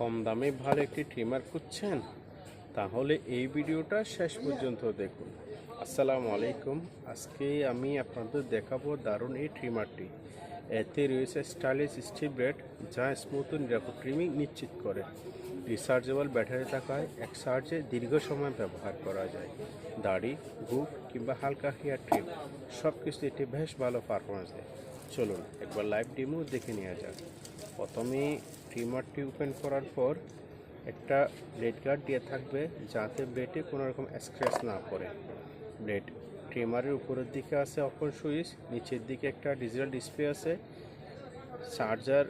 কম দামে ভালো একটি ট্রিমার খুঁজছেন? তাহলে এই ভিডিওটা শেষ পর্যন্ত দেখুন। আসসালামু আলাইকুম। আজকে আমি আপনাদের দেখাবো দারুণ এই ট্রিমারটি। এতে রয়েছে স্টাইলিশ স্ট্রিপ ব্লেড, যা স্মুথ ও নিরাপদ ট্রিমিং নিশ্চিত করে। রিচার্জেবল ব্যাটারি থাকায় এক চার্জে দীর্ঘ সময় ব্যবহার করা যায়। দাড়ি, গুফ কিংবা হালকা হেয়ার ট্রিম সব কিছু এটি বেশ ভালো পারফরমেন্স দেয়। চলুন একবার লাইভ ডেমো দেখে নেওয়া যাক। প্রথমে ট্রিমারটি ওপেন করার পর একটা ব্লেড গার্ড দিয়ে থাকবে, যাতে ব্লেডে কোনো রকম স্ক্র্যাচ না পড়ে। ব্লেড ট্রিমারের উপরের দিকে আছে অপর সুইচ, নিচের দিকে একটা ডিজিটাল ডিসপ্লে আছে। চার্জার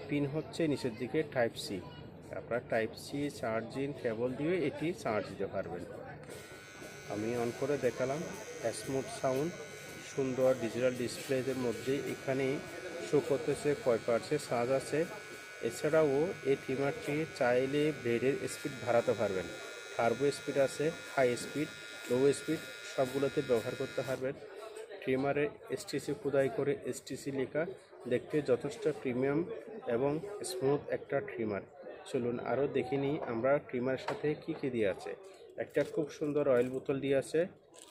পিন হচ্ছে নিচের দিকে টাইপ সি। আপনারা টাইপ সি চার্জিং কেবল দিয়ে এটি চার্জ দিতে পারবেন। আমি অন করে দেখালাম। স্মুথ সাউন্ড, সুন্দর ডিজিটাল ডিসপ্লেদের মধ্যে এখানে শো করতেছে কয় পার্সেন্ট চার্জ আছে। এছাড়াও এই ট্রিমারটি চাইলে ব্লেডের স্পিড বাড়াতে পারবেন। টার্বো স্পিড আছে, হাই স্পিড, লো স্পিড সবগুলোতে ব্যবহার করতে পারবেন। ট্রিমারে এসটিসি খোদাই করে এসটিসি লেখা, দেখতে যথেষ্ট প্রিমিয়াম এবং স্মুথ একটা ট্রিমার। চলুন আরও দেখে নিই আমরা ট্রিমারের সাথে কি কি দিয়ে আছে। একটা খুব সুন্দর অয়েল বোতল দিয়ে আছে,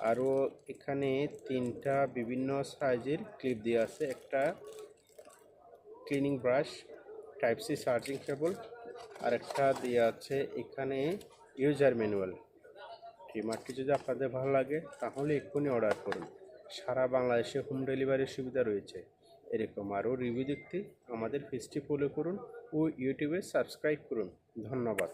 আরও এখানে তিনটা বিভিন্ন সাইজের ক্লিপ দিয়ে আছে, একটা cleaning brush, type C charging cable, আর একটা দিয়ে আছে এখানে ইউজার ম্যানুয়াল। ট্রিমারটি যদি আপনাদের ভালো লাগে তাহলে এক্ষুনি অর্ডার করুন। সারা বাংলাদেশে হোম ডেলিভারির সুবিধা রয়েছে। এরকম আরও রিভিউ দেখতে আমাদের পেজটি ফলো করুন ও ইউটিউবে সাবস্ক্রাইব করুন। ধন্যবাদ।